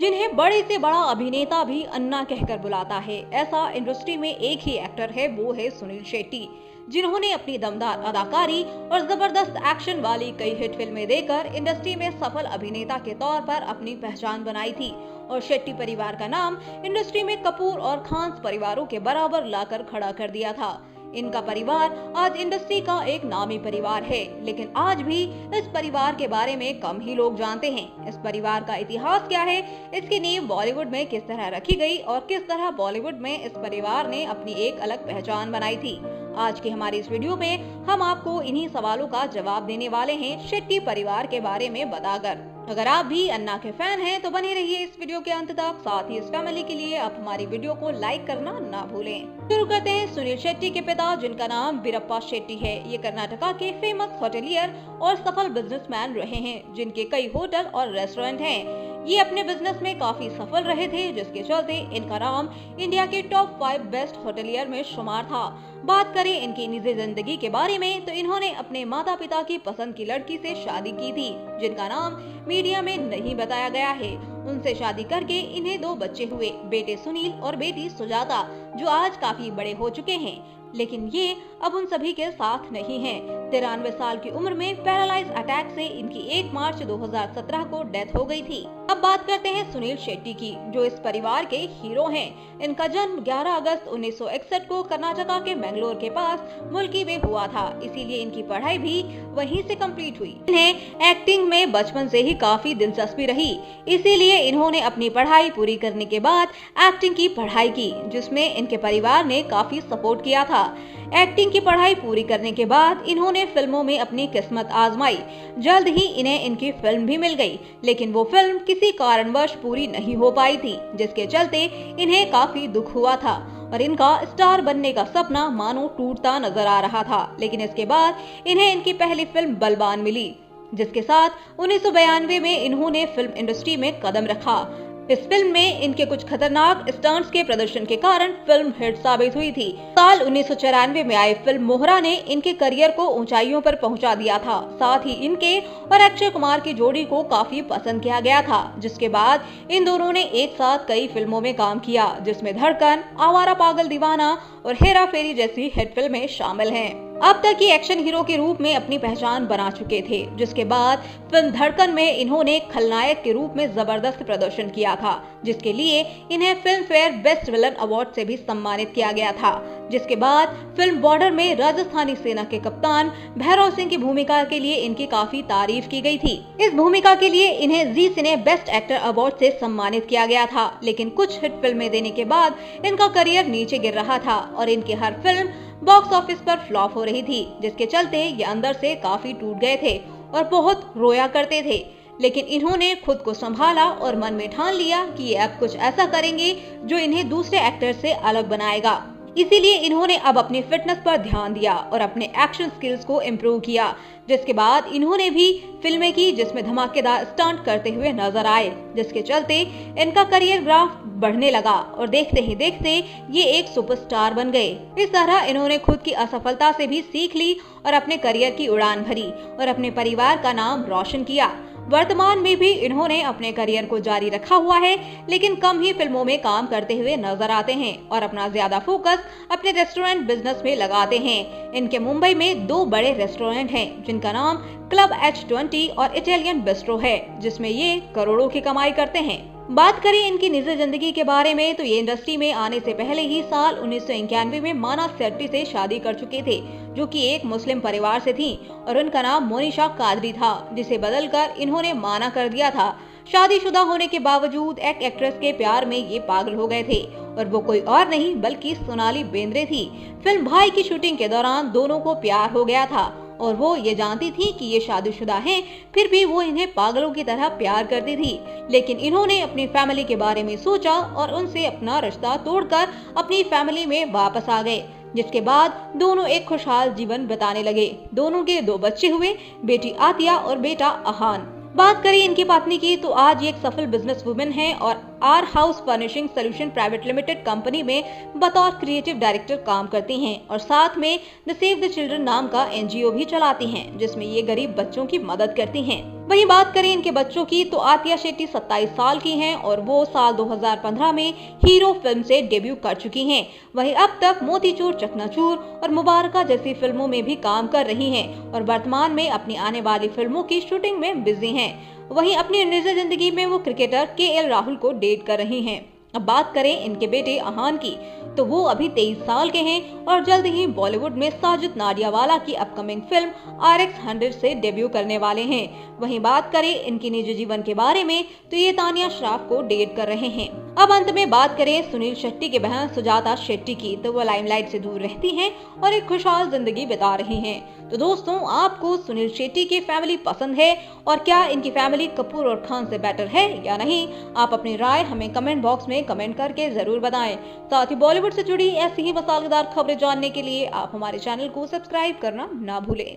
जिन्हें बड़े से बड़ा अभिनेता भी अन्ना कहकर बुलाता है। ऐसा इंडस्ट्री में एक ही एक्टर है, वो है सुनील शेट्टी, जिन्होंने अपनी दमदार अदाकारी और जबरदस्त एक्शन वाली कई हिट फिल्में देकर इंडस्ट्री में सफल अभिनेता के तौर पर अपनी पहचान बनाई थी। और शेट्टी परिवार का नाम इंडस्ट्री में कपूर और खान परिवारों के बराबर लाकर खड़ा कर दिया था। इनका परिवार आज इंडस्ट्री का एक नामी परिवार है, लेकिन आज भी इस परिवार के बारे में कम ही लोग जानते हैं। इस परिवार का इतिहास क्या है, इसकी नींव बॉलीवुड में किस तरह रखी गई और किस तरह बॉलीवुड में इस परिवार ने अपनी एक अलग पहचान बनाई थी। आज की हमारी इस वीडियो में हम आपको इन्हीं सवालों का जवाब देने वाले हैं, शेट्टी परिवार के बारे में बताकर। अगर आप भी अन्ना के फैन हैं तो बने रहिए इस वीडियो के अंत तक। साथ ही इस फैमिली के लिए आप हमारी वीडियो को लाइक करना ना भूलें। शुरू करते हैं सुनील शेट्टी के पिता, जिनका नाम बीरप्पा शेट्टी है। ये कर्नाटका के फेमस होटेलियर और सफल बिजनेसमैन रहे हैं, जिनके कई होटल और रेस्टोरेंट हैं। ये अपने बिजनेस में काफी सफल रहे थे, जिसके चलते इनका नाम इंडिया के टॉप 5 बेस्ट होटेलियर में शुमार था। बात करें इनकी निजी जिंदगी के बारे में तो इन्होंने अपने माता पिता की पसंद की लड़की से शादी की थी, जिनका नाम मीडिया में नहीं बताया गया है। उनसे शादी करके इन्हें 2 बच्चे हुए, बेटे सुनील और बेटी सुजाता, जो आज काफी बड़े हो चुके हैं, लेकिन ये अब उन सभी के साथ नहीं हैं। 93 साल की उम्र में पैरालाइज अटैक से इनकी 1 मार्च 2017 को डेथ हो गई थी। अब बात करते हैं सुनील शेट्टी की, जो इस परिवार के हीरो हैं। इनका जन्म 11 अगस्त 1961 को कर्नाटका के मैंगलोर के पास मुल्की में हुआ था, इसीलिए इनकी पढ़ाई भी वहीं से कंप्लीट हुई। इन्हें एक्टिंग में बचपन से ही काफी दिलचस्पी रही, इसीलिए इन्होंने अपनी पढ़ाई पूरी करने के बाद एक्टिंग की पढ़ाई की, जिसमें इनके परिवार ने काफी सपोर्ट किया था। एक्टिंग की पढ़ाई पूरी करने के बाद इन्होंने फिल्मों में अपनी किस्मत आजमाई। जल्द ही इन्हें इनकी फिल्म भी मिल गई, लेकिन वो फिल्म किसी कारणवश पूरी नहीं हो पाई थी, जिसके चलते इन्हें काफी दुख हुआ था और इनका स्टार बनने का सपना मानो टूटता नजर आ रहा था। लेकिन इसके बाद इन्हें इनकी पहली फिल्म बलवान मिली, जिसके साथ 1992 में इन्होंने फिल्म इंडस्ट्री में कदम रखा। इस फिल्म में इनके कुछ खतरनाक स्टंट्स के प्रदर्शन के कारण फिल्म हिट साबित हुई थी। साल 1994 में आई फिल्म मोहरा ने इनके करियर को ऊंचाइयों पर पहुंचा दिया था। साथ ही इनके और अक्षय कुमार की जोड़ी को काफी पसंद किया गया था, जिसके बाद इन दोनों ने एक साथ कई फिल्मों में काम किया, जिसमें धड़कन, आवारा पागल दीवाना और हेरा फेरी जैसी हिट फिल्में शामिल हैं। अब तक ये एक्शन हीरो के रूप में अपनी पहचान बना चुके थे, जिसके बाद फिल्म धड़कन में इन्होंने खलनायक के रूप में जबरदस्त प्रदर्शन किया था, जिसके लिए इन्हें film fair best villain award से भी सम्मानित किया गया था। जिसके बाद फिल्म बॉर्डर में राजस्थानी सेना के कप्तान भैरव सिंह की भूमिका के लिए इनकी काफी तारीफ की गई थी। इस भूमिका के लिए इन्हें जी सिने बेस्ट एक्टर अवार्ड से सम्मानित किया गया था, लेकिन कुछ हिट फिल्में देने के बाद इनका करियर नीचे गिर रहा था और इनकी हर फिल्म बॉक्स ऑफिस पर फ्लॉप हो रही थी, जिसके चलते ये अंदर से काफी टूट गए थे और बहुत रोया करते थे। लेकिन इन्होंने खुद को संभाला और मन में ठान लिया कि ये अब कुछ ऐसा करेंगे जो इन्हें दूसरे एक्टर से अलग बनाएगा। इसीलिए इन्होंने अब अपनी फिटनेस पर ध्यान दिया और अपने एक्शन स्किल्स को इम्प्रूव किया, जिसके बाद इन्होंने भी फिल्में की जिसमें धमाकेदार स्टंट करते हुए नजर आए, जिसके चलते इनका करियर ग्राफ बढ़ने लगा और देखते ही देखते ये एक सुपरस्टार बन गए। इस तरह इन्होंने खुद की असफलता से भी सीख ली और अपने करियर की उड़ान भरी और अपने परिवार का नाम रोशन किया। वर्तमान में भी इन्होंने अपने करियर को जारी रखा हुआ है, लेकिन कम ही फिल्मों में काम करते हुए नजर आते हैं और अपना ज्यादा फोकस अपने रेस्टोरेंट बिजनेस में लगाते हैं। इनके मुंबई में 2 बड़े रेस्टोरेंट हैं, जिनका नाम क्लब H20 और इटालियन बिस्ट्रो है, जिसमें ये करोड़ों की कमाई करते हैं। बात करें इनकी निजी जिंदगी के बारे में तो ये इंडस्ट्री में आने से पहले ही साल 1991 में माना शेट्टी से शादी कर चुके थे, जो कि एक मुस्लिम परिवार से थी और उनका नाम मोनिशा कादरी था, जिसे बदलकर इन्होंने माना कर दिया था। शादीशुदा होने के बावजूद एक एक्ट्रेस के प्यार में ये पागल हो गए थे और वो कोई और नहीं बल्कि सोनाली बेंद्रे थी। फिल्म भाई की शूटिंग के दौरान दोनों को प्यार हो गया था और वो ये जानती थी कि ये शादीशुदा हैं, फिर भी वो इन्हें पागलों की तरह प्यार करती थी। लेकिन इन्होंने अपनी फैमिली के बारे में सोचा और उनसे अपना रिश्ता तोड़कर अपनी फैमिली में वापस आ गए, जिसके बाद दोनों एक खुशहाल जीवन बिताने लगे। दोनों के 2 बच्चे हुए, बेटी आतिया और बेटा अहान। बात करें इनकी पत्नी की तो आज ये एक सफल बिजनेस वुमेन है और R house furnishing solution private limited company में बतौर क्रिएटिव डायरेक्टर काम करती हैं और साथ में द सेव द चिल्ड्रन नाम का NGO भी चलाती हैं, जिसमें ये गरीब बच्चों की मदद करती हैं। वहीं बात करें इनके बच्चों की तो आतिया शेट्टी 27 साल की हैं और वो साल 2015 में हीरो फिल्म से डेब्यू कर चुकी हैं। वहीं अब तक मोतीचूर, चकनाचूर और मुबारका जैसी फिल्मों में भी काम कर रही हैं और वर्तमान में अपनी आने वाली फिल्मों की शूटिंग में बिजी हैं। वहीं अपनी निजी जिंदगी में वो क्रिकेटर KL राहुल को डेट कर रही हैं। अब बात करें इनके बेटे अहान की तो वो अभी 23 साल के हैं और जल्द ही बॉलीवुड में साजिद नाडियावाला की अपकमिंग फिल्म RX 100 से डेब्यू करने वाले हैं। वहीं बात करें इनकी निजी जीवन के बारे में तो ये तानिया श्रॉफ को डेट कर रहे हैं। अब अंत में बात करें सुनील शेट्टी के बहन सुजाता शेट्टी की तो वो लाइमलाइट से दूर रहती हैं और एक खुशहाल जिंदगी बिता रही हैं। तो दोस्तों, आपको सुनील शेट्टी की फैमिली पसंद है और क्या इनकी फैमिली कपूर और खान से बेटर है या नहीं? आप अपनी राय हमें कमेंट बॉक्स में कमेंट करके जरूर बताएं। साथ ही बॉलीवुड से जुड़ी ऐसी ही मसालेदार खबरें जानने के लिए आप हमारे चैनल को सब्सक्राइब करना ना भूलें।